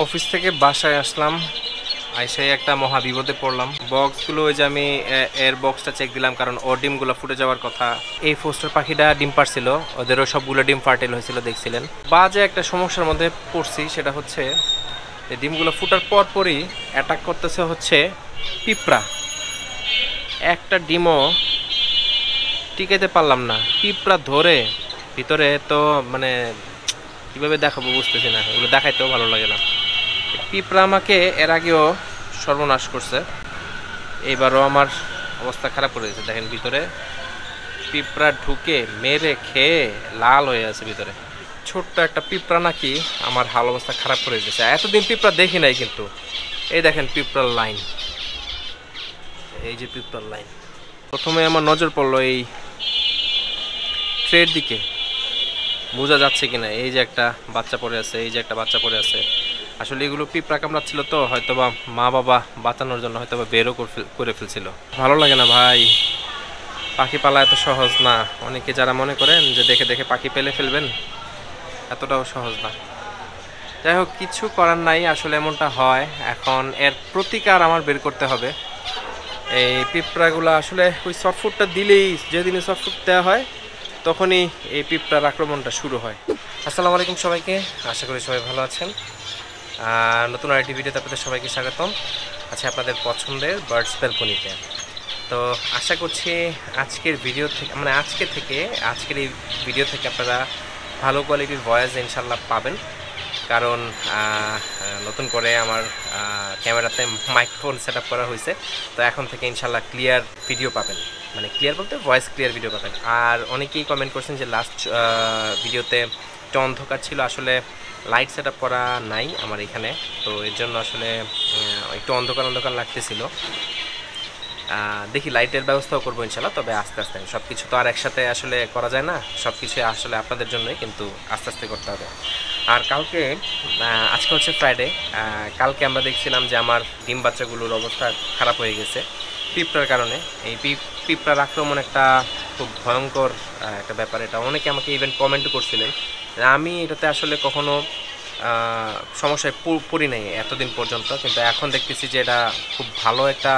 Office থেকে বাসায় আসলাম, আইসাই একটা মহা বিপদে পড়লাম। বক্সগুলো ওই যে আমি এর বক্সটা চেক দিলাম, কারণ ওর ডিমগুলো ফুটে যাওয়ার কথা। এই ফোস্টার পাখিটা ডিম পারছিল, ওদেরও সবগুলো ডিম ফার্টেল হয়েছিল দেখছিলেন। বাজে একটা সমস্যার মধ্যে পড়ছি, সেটা হচ্ছে এই ডিমগুলো ফুটার পরই অ্যাটাক করতেছে হচ্ছে পিঁপড়া। একটা ডিমও টিকাইতে পারলাম না, পিঁপড়া ধরে ভিতরে। তো মানে কীভাবে দেখাবো বুঝতেছি না, এগুলো দেখাইতেও ভালো লাগে না। পিঁপড়া আমাকে এর আগেও সর্বনাশ করছে, এইবারও আমার অবস্থা খারাপ করে গেছে। দেখেন ভিতরে পিঁপড়া ঢুকে মেরে খেয়ে লাল হয়ে আছে ভিতরে। ছোট্ট একটা পিঁপড়া নাকি আমার হাল অবস্থা খারাপ করে দিয়েছে। এতদিন পিঁপড়া দেখি নাই, কিন্তু এই দেখেন পিঁপড়ার লাইন, এই যে পিঁপড়ার লাইন। প্রথমে আমার নজর পড়লো এই ট্রের দিকে, বোঝা যাচ্ছে কিনা। এই যে একটা বাচ্চা পড়ে আছে, এই যে একটা বাচ্চা পড়ে আছে। আসলে এগুলো পিঁপড়া কামড়াচ্ছিল, তো হয়তোবা মা বাবা বাঁচানোর জন্য হয়তোবা বেরও করে ফেলছিল। ভালো লাগে না ভাই, পাখি পালা এত সহজ না। অনেকে যারা মনে করেন যে দেখে দেখে পাখি পেলে ফেলবেন, এতটাও সহজ না। যাই হোক, কিছু করার নাই, আসলে এমনটা হয়। এখন এর প্রতিকার আমার বের করতে হবে। এই পিঁপড়াগুলো আসলে ওই সফটফুডটা দিলেই, যেদিনে সফটফুড দেওয়া হয় তখনই এই পিঁপড়ার আক্রমণটা শুরু হয়। আসসালামু আলাইকুম সবাইকে, আশা করি সবাই ভালো আছেন। নতুন আরেকটি ভিডিওতে আপনাদের সবাইকে স্বাগতম। আচ্ছা, আপনাদের পছন্দের বার্ডস ব্যালকনিতে। তো আশা করছি আজকের ভিডিও থেকে, মানে আজকের এই ভিডিও থেকে আপনারা ভালো কোয়ালিটির ভয়েস ইনশাল্লাহ পাবেন। কারণ নতুন করে আমার ক্যামেরাতে মাইক্রোফোন সেট আপ করা হয়েছে, তো এখন থেকে ইনশাল্লাহ ক্লিয়ার ভিডিও পাবেন। মানে ক্লিয়ার বলতে ভয়েস ক্লিয়ার ভিডিও পাবেন। আর অনেকেই কমেন্ট করছেন যে লাস্ট ভিডিওতে একটু অন্ধকার ছিল, আসলে লাইট সেট আপ করা নাই আমার এখানে, তো এর জন্য আসলে একটু অন্ধকার অন্ধকার লাগতেছিল। দেখি লাইটের ব্যবস্থাও করবো ইনশাল্লাহ, তবে আস্তে আস্তে। সব কিছু তো আর একসাথে আসলে করা যায় না, সব কিছু আসলে আপনাদের জন্যই, কিন্তু আস্তে আস্তে করতে হবে। আর কালকে, আজকে হচ্ছে ফ্রাইডে, কালকে আমরা দেখছিলাম যে আমার ডিম বাচ্চাগুলোর অবস্থা খারাপ হয়ে গেছে পিঁপড়ার কারণে। এই পিঁপড়ার আক্রমণ একটা খুব ভয়ঙ্কর একটা ব্যাপার। এটা অনেকে আমাকে ইভেন কমেন্টও করছিলেন। আমি এটাতে আসলে কখনো সমস্যায় পড়ি নাই এতদিন পর্যন্ত, কিন্তু এখন দেখতেছি যে এটা খুব ভালো একটা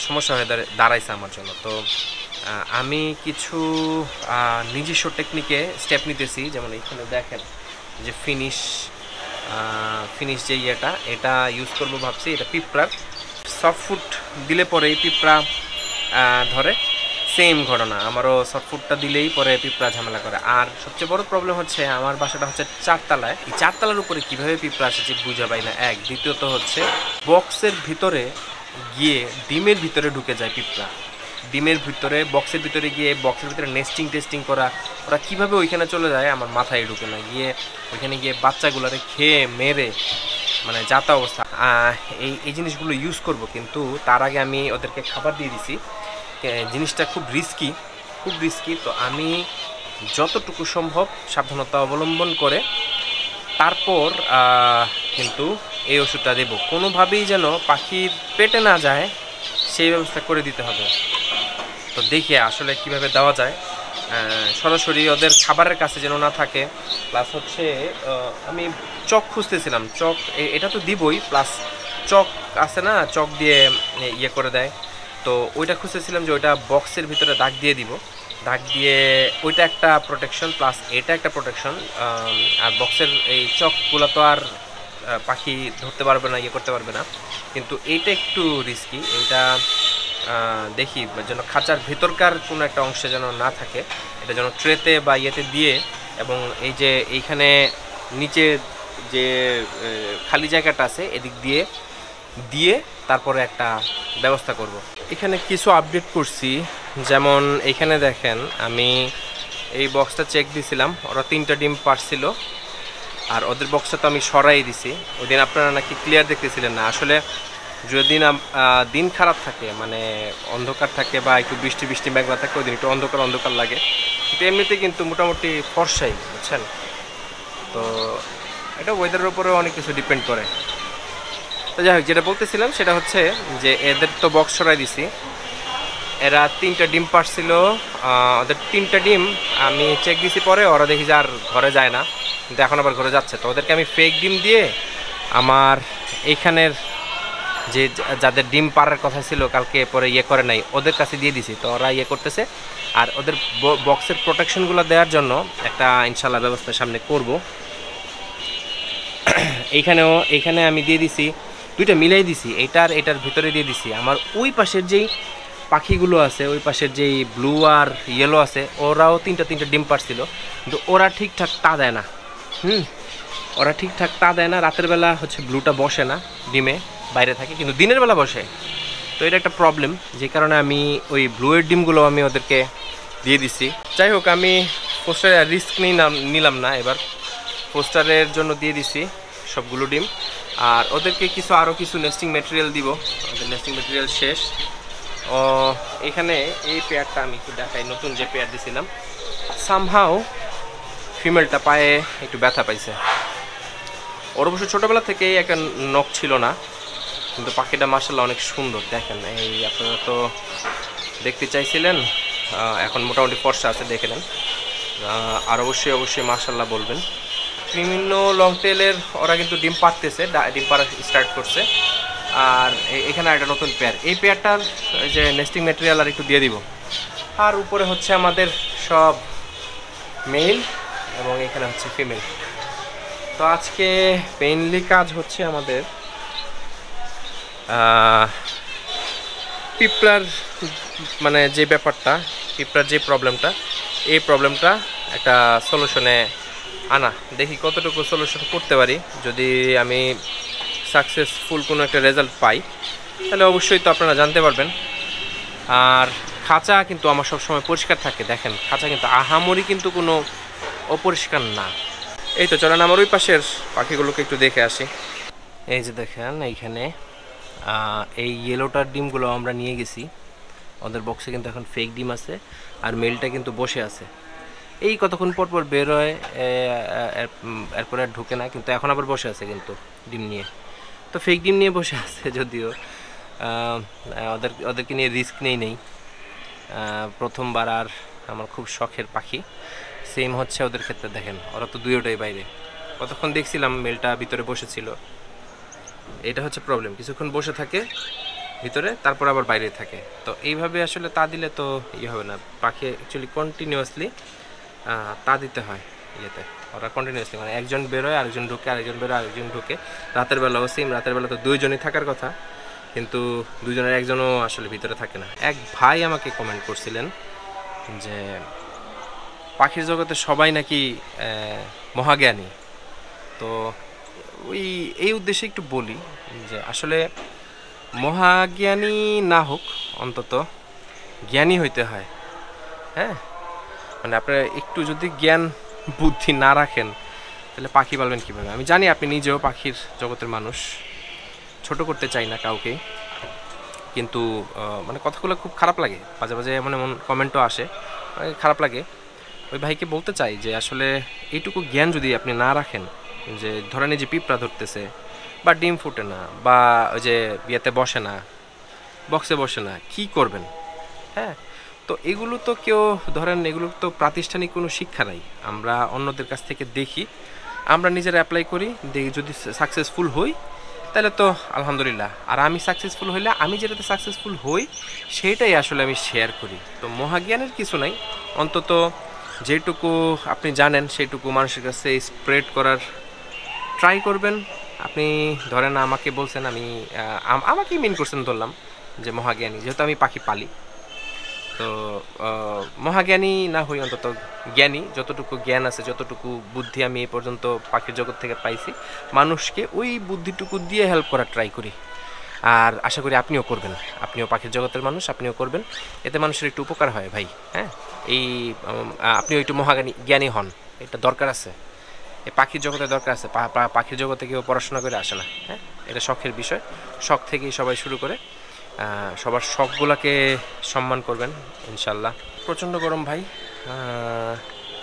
সমস্যা হয়ে দাঁড়াইছে আমার জন্য। তো আমি কিছু নিজস্ব টেকনিকে স্টেপ নিতেছি। যেমন এখানে দেখেন যে ফিনিশ যে এটা ইউজ করবো ভাবছি। এটা পিঁপড়ার সফটফুড দিলে পরেই পিঁপড়া ধরে, সেম ঘটনা। আমারও সফটফুডটা দিলেই পরে পিঁপড়া ঝামেলা করে। আর সবচেয়ে বড় প্রবলেম হচ্ছে আমার বাসাটা হচ্ছে 4 তলায়। এই 4 তলার উপরে কীভাবে পিঁপড়া আসছে বুঝা পাই না। দ্বিতীয়ত হচ্ছে বক্সের ভিতরে গিয়ে ডিমের ভিতরে ঢুকে যায় পিঁপড়া। ডিমের ভিতরে বক্সের ভিতরে গিয়ে বক্সের ভিতরে টেস্টিং করা, ওরা কীভাবে ওইখানে চলে যায় আমার মাথায় ঢুকে না। গিয়ে ওইখানে গিয়ে বাচ্চাগুলোরে খেয়ে মেরে, মানে যাতা অবস্থা। এই জিনিসগুলো ইউজ করব, কিন্তু তার আগে আমি ওদেরকে খাবার দিয়ে দিছি। জিনিসটা খুব রিস্কি। তো আমি যতটুকু সম্ভব সাবধানতা অবলম্বন করে তারপর কিন্তু এই ওষুধটা দেব। কোনোভাবেই যেন পাখির পেটে না যায় সেই ব্যবস্থা করে দিতে হবে। তো দেখি আসলে কিভাবে দেওয়া যায়, সরাসরি ওদের খাবারের কাছে যেন না থাকে। প্লাস হচ্ছে আমি চক খুঁজতেছিলাম, চক এটা তো দিবই, প্লাস চক আছে না, চক দিয়ে ইয়ে করে দেয়। তো ওইটা খুঁজতেছিলাম যে ওইটা বক্সের ভিতরে দাগ দিয়ে দিব, দাগ দিয়ে ওইটা একটা প্রোটেকশন, প্লাস এটা একটা প্রোটেকশন। আর বক্সের এই চকগুলো তো আর পাখি ধরতে পারবে না, ইয়ে করতে পারবে না, কিন্তু এইটা একটু রিস্কি। এইটা দেখি যেন খাঁচার ভেতরকার কোনো একটা অংশে যেন না থাকে, এটা যেন ট্রেতে বা ইয়েতে দিয়ে, এবং এই যে এইখানে নিচে যে খালি জায়গাটা আছে এদিক দিয়ে তারপরে একটা ব্যবস্থা করব। এখানে কিছু আপডেট করছি, যেমন এখানে দেখেন আমি এই বক্সটা চেক দিছিলাম, ওরা 3টা ডিম পারছিল। আর ওদের বক্সটা তো আমি সরাই দিছি। ওই দিন আপনারা নাকি ক্লিয়ার দেখতেছিলেন না। আসলে যদি দিন খারাপ থাকে, মানে অন্ধকার থাকে বা একটু বৃষ্টি মেঘলা থাকে, ওই দিন একটু অন্ধকার লাগে, কিন্তু এমনিতে কিন্তু মোটামুটি ফর্সাই, বুঝছেন। তো এটা ওয়েদারের উপরেও অনেক কিছু ডিপেন্ড করে। তো যাই হোক, যেটা বলতেছিলাম সেটা হচ্ছে যে এদের তো বক্স সরাই দিছি। এরা 3টা ডিম পারছিল, ওদের 3টা ডিম আমি চেক দিছি। পরে ওরা দেখি যে আর ঘরে যায় না, কিন্তু এখন আবার ঘরে যাচ্ছে। তো ওদেরকে আমি ফেক ডিম দিয়ে আমার এইখানের যে যাদের ডিম পাড়ার কথা ছিল কালকে পরে ইয়ে করে নাই ওদের কাছে দিয়ে দিছি, তো ওরা ইয়ে করতেছে। আর ওদের বক্সের প্রোটেকশনগুলো দেওয়ার জন্য একটা ইনশাল্লাহ ব্যবস্থা সামনে করব। এইখানে আমি দিয়ে দিছি, দুইটা মিলাই দিছি, এটার ভিতরে দিয়ে দিছি। আমার ওই পাশের যেই পাখিগুলো আছে, ওই পাশের যেই ব্লু আর ইয়েলো আছে, ওরাও তিনটা ডিম পাড়ছিল, কিন্তু ওরা ঠিকঠাক তা দেয় না। ওরা ঠিকঠাক তা দেয় না। রাতের বেলা হচ্ছে ব্লুটা বসে না ডিমে, বাইরে থাকে, কিন্তু দিনের বেলা বসে। তো এটা একটা প্রবলেম, যে কারণে আমি ওই ব্লুয়ের ডিমগুলো আমি ওদেরকে দিয়ে দিছি। যাই হোক, আমি পোস্টারে রিস্ক নিলাম না, এবার পোস্টারের জন্য দিয়ে দিছি সবগুলো ডিম। আর ওদেরকে আরও কিছু নেস্টিং ম্যাটেরিয়াল দিব। ওদের নেস্টিং ম্যাটেরিয়াল শেষ। এখানে এই পেয়ারটা আমি একটু দেখাই, নতুন যে পেয়ার দিছিলাম, সামহাও ফিমেলটা পায়ে একটু ব্যথা পাইছে। ওর অবশ্য ছোটোবেলা থেকেই একটা নখ ছিল না, কিন্তু পাখিটা মাশাআল্লাহ অনেক সুন্দর। দেখেন, এই আপনারা তো দেখতে চাইছিলেন, এখন মোটামুটি ফর্সা আছে, দেখে নেন। আর অবশ্যই মাশাআল্লাহ বলবেন। বিভিন্ন লং টেলের ওরা কিন্তু ডিম পাড়তেছে, ডিম পাড়া স্টার্ট করছে। আর এখানে একটা নতুন পেয়ার, এই পেয়ারটার যে নেস্টিং ম্যাটেরিয়াল আর একটু দিয়ে দিব। আর উপরে হচ্ছে আমাদের সব মেল এবং এখানে হচ্ছে ফিমেল। তো আজকে মেইনলি কাজ হচ্ছে আমাদের পিঁপড়ার মানে যে ব্যাপারটা, পিঁপড়ার যে প্রবলেমটা, এই প্রবলেমটা একটা সলিউশনে আনা। দেখি কতটুকু সলিউশন করতে পারি। যদি আমি সাকসেসফুল কোনো একটা রেজাল্ট পাই, তাহলে অবশ্যই তো আপনারা জানতে পারবেন। আর খাঁচা কিন্তু আমার সবসময় পরিষ্কার থাকে। দেখেন, খাঁচা কিন্তু আহামরি কিন্তু কোনো অপরিষ্কার না। এই তো চলেন আমার ওই পাশের পাখিগুলোকে একটু দেখে আসি। এই যে দেখেন, এইখানে এই ইয়েলোটার ডিমগুলো আমরা নিয়ে গেছি। ওদের বক্সে কিন্তু এখন ফেক ডিম আছে, আর মেলটা কিন্তু বসে আছে। এই কতক্ষণ পর বের হয়, এরপরে আর ঢুকে না, কিন্তু এখন আবার বসে আছে কিন্তু ডিম নিয়ে। তো ফেক ডিম নিয়ে বসে আছে, যদিও ওদেরকে নিয়ে রিস্ক নেই। প্রথমবার, আর আমার খুব শখের পাখি। সেম হচ্ছে ওদের ক্ষেত্রে। দেখেন, ওরা তো দুইটাই বাইরে। কতক্ষণ দেখছিলাম মেলটা ভিতরে বসেছিল। এটা হচ্ছে প্রবলেম, কিছুক্ষণ বসে থাকে ভিতরে, তারপর আবার বাইরে থাকে। তো এইভাবে আসলে তা দিলে তো ইয়ে হবে না। পাখি অ্যাকচুয়ালি কন্টিনিউয়াসলি তা দিতে হয় ইয়েতে। ওরা কন্টিনিউয়াসলি মানে একজন বেরোয়, আরেকজন ঢুকে, আরেকজন বেরোয়, আরেকজন ঢুকে। রাতের বেলাও সেম, রাতের বেলা তো দুইজনই থাকার কথা, কিন্তু দুজনের একজনও আসলে ভিতরে থাকে না। এক ভাই আমাকে কমেন্ট করছিলেন যে পাখির জগতে সবাই নাকি মহাজ্ঞানী। তো এই উদ্দেশ্যে একটু বলি যে আসলে মহাজ্ঞানী না হোক, অন্তত জ্ঞানী হইতে হয়। হ্যাঁ, মানে আপনারা একটু যদি জ্ঞান বুদ্ধি না রাখেন, তাহলে পাখি পালবেন কীভাবে? আমি জানি আপনি নিজেও পাখির জগতের মানুষ, ছোট করতে চাই না কাউকে, কিন্তু মানে কথাগুলো খুব খারাপ লাগে। মাঝে মাঝে এমন কমেন্টও আসে, খারাপ লাগে। ওই ভাইকে বলতে চাই যে আসলে এইটুকু জ্ঞান যদি আপনি না রাখেন, যে ধরেন এই যে পিঁপড়া ধরতেছে, বা ডিম ফুটে না, বা ওই যে বিয়েতে বসে না, বক্সে বসে না, কি করবেন? হ্যাঁ, তো এগুলো তো কেউ ধরেন, এগুলো তো প্রাতিষ্ঠানিক কোনো শিক্ষা নাই। আমরা অন্যদের কাছ থেকে দেখি, আমরা নিজেরা অ্যাপ্লাই করি, দেখি যদি সাকসেসফুল হই তাহলে তো আলহামদুলিল্লাহ। আর আমি সাকসেসফুল হইলে, আমি যেটাতে সাকসেসফুল হই সেইটাই আসলে আমি শেয়ার করি। তো মহাজ্ঞানের কিছু নাই, অন্তত যেটুকু আপনি জানেন সেইটুকু মানুষের কাছে স্প্রেড করার ট্রাই করবেন। আপনি ধরেন আমাকে বলছেন, আমাকেই মিন করছেন ধরলাম যে মহাজ্ঞানী, যেহেতু আমি পাখি পালি। তো মহাজ্ঞানী না হই, অন্তত জ্ঞানী। যতটুকু জ্ঞান আছে, যতটুকু বুদ্ধি আমি এই পর্যন্ত পাখির জগৎ থেকে পাইছি, মানুষকে ওই বুদ্ধিটুকু দিয়ে হেল্প করার ট্রাই করি। আর আশা করি আপনিও করবেন। আপনিও পাখির জগতের মানুষ, আপনিও করবেন। এতে মানুষের একটু উপকার হয় ভাই। হ্যাঁ, আপনিও একটু জ্ঞানী হন, এটা দরকার আছে। এই পাখির জগতে দরকার আছে। পাখির জগতে কেউ পড়াশোনা করে আসে না। হ্যাঁ, এটা শখের বিষয়। শখ থেকেই সবাই শুরু করে। সবার শখগুলোকে সম্মান করবেন ইনশাল্লাহ। প্রচণ্ড গরম ভাই,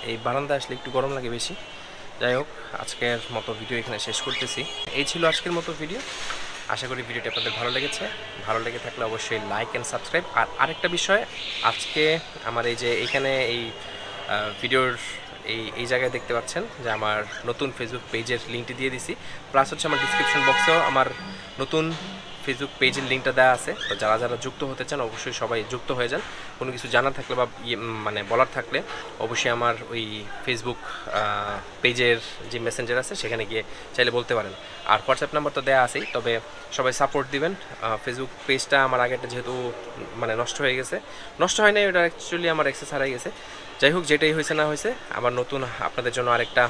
এই বারান্দায় আসলে একটু গরম লাগে বেশি। যাই হোক, আজকের মতো ভিডিও এখানে শেষ করতেছি। এই ছিল আজকের মতো ভিডিও। আশা করি ভিডিওটি আপনাদের ভালো লেগেছে। ভালো লেগে থাকলে অবশ্যই লাইক অ্যান্ড সাবস্ক্রাইব। আর আরেকটা বিষয়, আজকে আমার এই যে এইখানে এই ভিডিওর এই জায়গায় দেখতে পাচ্ছেন যে আমার নতুন ফেসবুক পেজের লিঙ্কটি দিয়ে দিছি, প্লাস হচ্ছে আমার ডিসক্রিপশন বক্সেও আমার নতুন ফেসবুক পেজের লিঙ্কটা দেওয়া আছে। তো যারা যারা যুক্ত হতে চান অবশ্যই সবাই যুক্ত হয়ে যান। কোনো কিছু জানার থাকলে বা মানে বলার থাকলে অবশ্যই আমার ওই ফেসবুক পেজের যে মেসেঞ্জার আছে সেখানে গিয়ে চাইলে বলতে পারেন। আর হোয়াটসঅ্যাপ নাম্বার তো দেওয়া আছেই, তবে সবাই সাপোর্ট দিবেন। ফেসবুক পেজটা আমার আগেরটা যেহেতু মানে নষ্ট হয়ে গেছে, নষ্ট হয় নাই, ওটা অ্যাকচুয়ালি আমার অ্যাক্সেস হারাই গেছে। যাই হোক, যেটাই হয়েছে না হয়েছে, আমার নতুন আপনাদের জন্য আরেকটা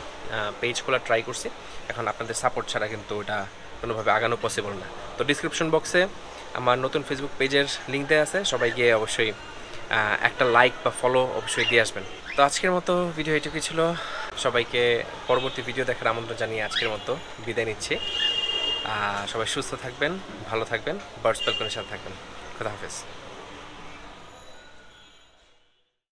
পেজ খোলা ট্রাই করছি। এখন আপনাদের সাপোর্ট ছাড়া কিন্তু ওটা কোনোভাবে আগানো পসিবল না। তো ডিসক্রিপশন বক্সে আমার নতুন ফেসবুক পেজের লিঙ্ক দেওয়া আছে, সবাই গিয়ে অবশ্যই একটা লাইক বা ফলো অবশ্যই দিয়ে আসবেন। তো আজকের মতো ভিডিও এটুকুই ছিল। সবাইকে পরবর্তী ভিডিও দেখার আমন্ত্রণ জানিয়ে আজকের মতো বিদায় নিচ্ছি। সবাই সুস্থ থাকবেন, ভালো থাকবেন, বার্ডস ব্যালকনির সাথে থাকবেন। খোদা হাফেজ।